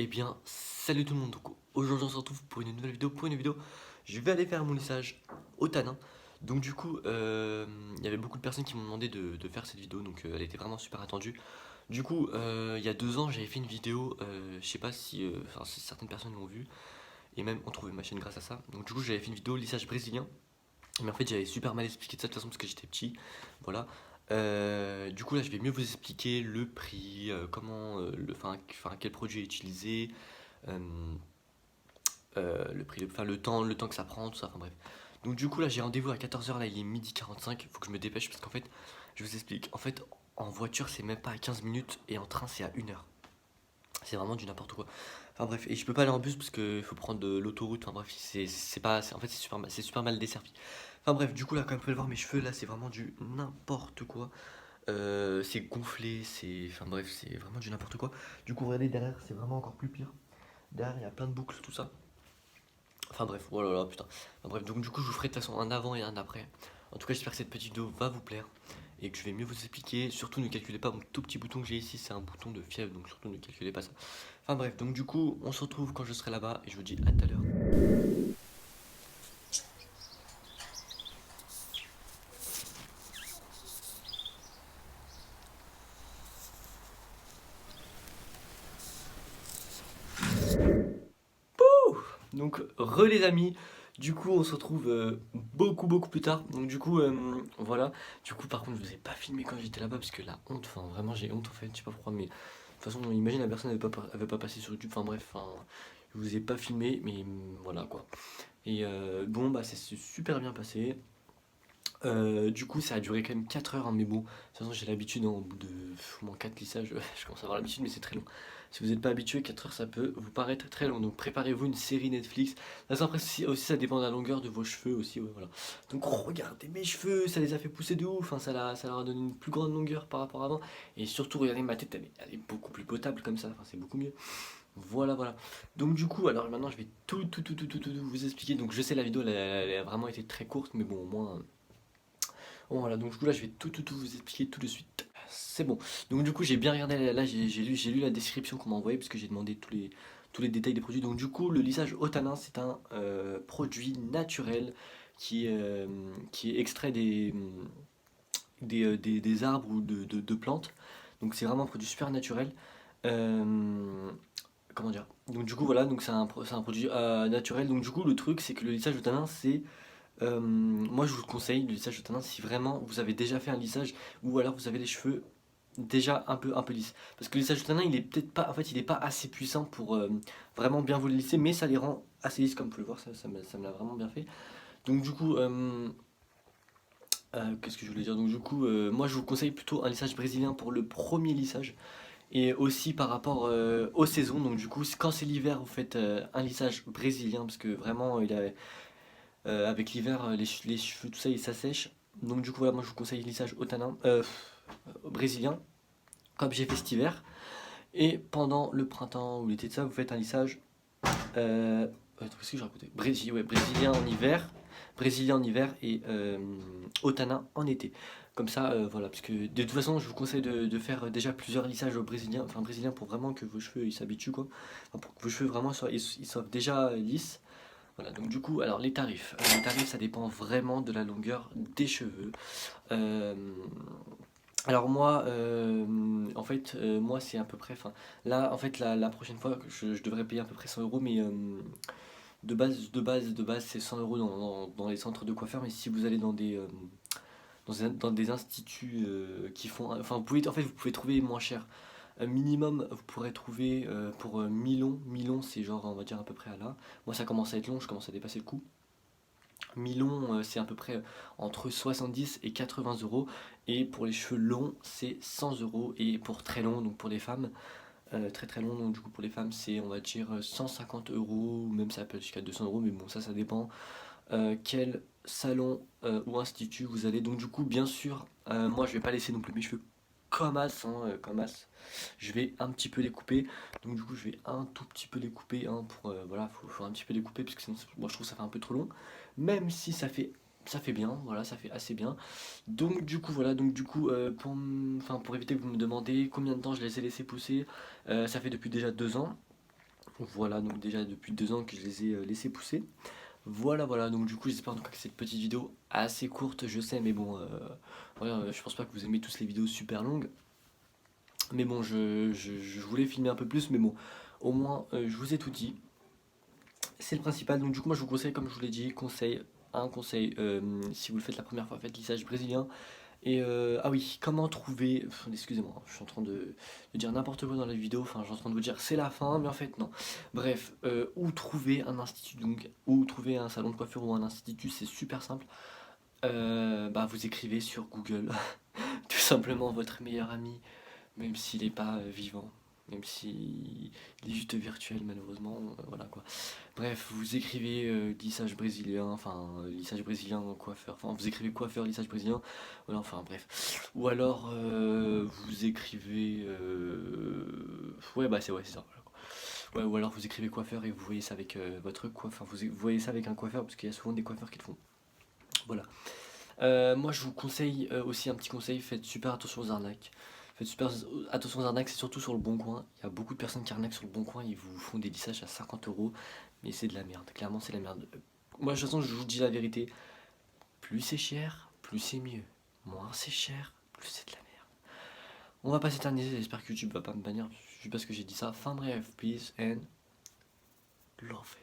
Eh bien, salut tout le monde. Donc, aujourd'hui, on se retrouve pour une nouvelle vidéo. Pour une vidéo, je vais aller faire mon lissage au tanin. Donc, du coup, il y avait beaucoup de personnes qui m'ont demandé de faire cette vidéo. Donc, elle était vraiment super attendue. Du coup, il y a 2 ans, j'avais fait une vidéo. Je sais pas si certaines personnes l'ont vue et même ont trouvé ma chaîne grâce à ça. Donc, du coup, j'avais fait une vidéo lissage brésilien. Mais en fait, j'avais super mal expliqué de ça de toute façon parce que j'étais petit. Voilà. Du coup, là, je vais mieux vous expliquer le prix, enfin, quel produit utiliser, euh, le prix, enfin, le temps que ça prend, tout ça, enfin bref. Donc du coup là j'ai rendez-vous à 14 h, là il est 12h45, faut que je me dépêche parce qu'en fait, je vous explique, en fait en voiture c'est même pas à 15 minutes et en train c'est à 1 heure. C'est vraiment du n'importe quoi. Enfin bref, et je peux pas aller en bus parce qu'il faut prendre de l'autoroute, enfin bref, c'est pas, en fait c'est super mal desservi. Enfin bref, du coup là comme vous pouvez le voir mes cheveux là c'est vraiment du n'importe quoi. C'est gonflé, enfin bref c'est vraiment du n'importe quoi. Du coup regardez derrière c'est vraiment encore plus pire. Derrière il y a plein de boucles, tout ça. Enfin bref, oh là là, putain. Enfin bref, donc du coup, je vous ferai de toute façon un avant et un après. En tout cas, j'espère que cette petite vidéo va vous plaire et que je vais mieux vous expliquer. Surtout, ne calculez pas mon tout petit bouton que j'ai ici, c'est un bouton de fièvre, donc surtout ne calculez pas ça. Enfin bref, donc du coup, on se retrouve quand je serai là-bas et je vous dis à tout à l'heure. Donc, les amis, du coup, on se retrouve beaucoup plus tard. Donc, du coup, voilà. Du coup, par contre, je vous ai pas filmé quand j'étais là-bas parce que la honte, enfin, vraiment, j'ai honte en fait, je sais pas pourquoi, mais de toute façon, imagine la personne, elle veut pas passer sur YouTube, enfin, bref, enfin, je vous ai pas filmé, mais voilà quoi. Et bon, bah, c'est super bien passé. Du coup, ça a duré quand même 4 heures, hein, mais bon, de toute façon, j'ai l'habitude, hein, au bout de au moins 4 lissages, je commence à avoir l'habitude, mais c'est très long. Si vous n'êtes pas habitué, 4 heures, ça peut vous paraître très long. Donc, préparez-vous une série Netflix. Là, après, aussi, ça dépend de la longueur de vos cheveux aussi, ouais, voilà. Donc, regardez mes cheveux, ça les a fait pousser de ouf, hein, ça leur a donné une plus grande longueur par rapport à avant. Et surtout, regardez ma tête, elle est beaucoup plus potable comme ça, enfin, c'est beaucoup mieux. Voilà. Donc, du coup, alors maintenant, je vais tout vous expliquer. Donc, je sais, la vidéo, elle a vraiment été très courte, mais bon, au moins. Bon voilà, donc du coup là je vais tout vous expliquer tout de suite. C'est bon. Donc du coup j'ai bien regardé, là j'ai lu la description qu'on m'a envoyée parce que j'ai demandé tous les détails des produits. Donc du coup le lissage au tanin c'est un produit naturel qui est extrait des arbres ou de plantes. Donc c'est vraiment un produit super naturel. Euh, Comment dire? Donc du coup voilà, donc c'est un produit naturel. Donc du coup le truc c'est que le lissage au tanin c'est moi, je vous conseille le lissage de tanin si vraiment vous avez déjà fait un lissage ou alors vous avez les cheveux déjà un peu lisses. Parce que le lissage de tanin, il est peut-être pas, en fait, il est pas assez puissant pour vraiment bien vous les lisser, mais ça les rend assez lisses, comme vous pouvez le voir, ça me l'a vraiment bien fait. Donc, du coup, qu'est-ce que je voulais dire? Donc, du coup, moi, je vous conseille plutôt un lissage brésilien pour le premier lissage et aussi par rapport aux saisons. Donc, du coup, quand c'est l'hiver, vous faites un lissage brésilien parce que vraiment, avec l'hiver, les cheveux, tout ça, ils s'assèchent. Donc du coup, voilà, moi je vous conseille le lissage au tanin, brésilien, comme j'ai fait cet hiver. Et pendant le printemps ou l'été de ça, vous faites un lissage, qu'est-ce que j'ai raconté? Ouais, brésilien en hiver et au tanin en été. Comme ça, voilà, parce que de toute façon, je vous conseille de faire déjà plusieurs lissages au brésilien, enfin brésilien pour vraiment que vos cheveux ils s'habituent quoi, enfin, pour que vos cheveux vraiment ils soient déjà lisses. Voilà, donc du coup, alors les tarifs. Les tarifs, ça dépend vraiment de la longueur des cheveux. Euh, alors moi, en fait, moi c'est à peu près, enfin, là, en fait, la prochaine fois, je devrais payer à peu près 100 euros, mais de base, c'est 100 euros dans les centres de coiffeurs, mais si vous allez dans des instituts qui font, enfin, vous pouvez trouver moins cher. Minimum, vous pourrez trouver pour Milon, c'est genre, on va dire à peu près à là. Moi, ça commence à être long, je commence à dépasser le coup. Milon, c'est à peu près entre 70 et 80 euros. Et pour les cheveux longs, c'est 100 euros. Et pour très long, donc pour les femmes, très long, donc du coup pour les femmes, c'est on va dire 150 euros, ou même ça peut être jusqu'à 200 euros, mais bon, ça dépend quel salon ou institut vous allez. Donc du coup, bien sûr, moi je vais pas laisser non plus mes cheveux comme as, hein, comme as. Je vais un petit peu les couper. Donc du coup, je vais un tout petit peu les couper, hein, pour voilà, faut un petit peu les couper parce que sinon, moi je trouve que ça fait un peu trop long. Même si ça fait bien, voilà, ça fait assez bien. Donc du coup, voilà, donc du coup, pour éviter que vous me demandez combien de temps je les ai laissés pousser, ça fait depuis déjà 2 ans. Voilà, donc déjà depuis 2 ans que je les ai laissés pousser. Voilà, donc du coup j'espère en tout cas que cette petite vidéo assez courte, je sais, mais bon, voilà, je pense pas que vous aimez tous les vidéos super longues. Mais bon, je voulais filmer un peu plus, mais bon, au moins je vous ai tout dit. C'est le principal, donc du coup moi je vous conseille, comme je vous l'ai dit, un conseil, si vous le faites la première fois, faites lissage brésilien. Et ah oui, comment trouver. Excusez-moi, je suis en train de dire n'importe quoi dans la vidéo. Enfin, je suis en train de vous dire c'est la fin, mais en fait, non. Bref, où trouver un institut, donc, où trouver un salon de coiffure ou un institut, c'est super simple. Bah, vous écrivez sur Google tout simplement votre meilleur ami, même s'il n'est pas vivant. Même s'il est juste virtuel, malheureusement, voilà quoi. Bref, vous écrivez lissage brésilien, lissage brésilien coiffeur, enfin vous écrivez coiffeur lissage brésilien, voilà, enfin bref. Ou alors vous écrivez, ouais bah c'est ça. Voilà, quoi. Ouais, ou alors vous écrivez coiffeur et vous voyez ça avec votre coiffeur, vous voyez ça avec un coiffeur parce qu'il y a souvent des coiffeurs qui le font. Voilà. Moi je vous conseille aussi un petit conseil, faites super attention aux arnaques. Faites super attention aux arnaques, c'est surtout sur le bon coin. Il y a beaucoup de personnes qui arnaquent sur le bon coin, ils vous font des lissages à 50 €, mais c'est de la merde. Clairement, c'est de la merde. Moi, de toute façon, je vous dis la vérité. Plus c'est cher, plus c'est mieux. Moins c'est cher, plus c'est de la merde. On va pas s'éterniser, j'espère que YouTube va pas me bannir juste parce que j'ai dit ça. Enfin bref, peace and love.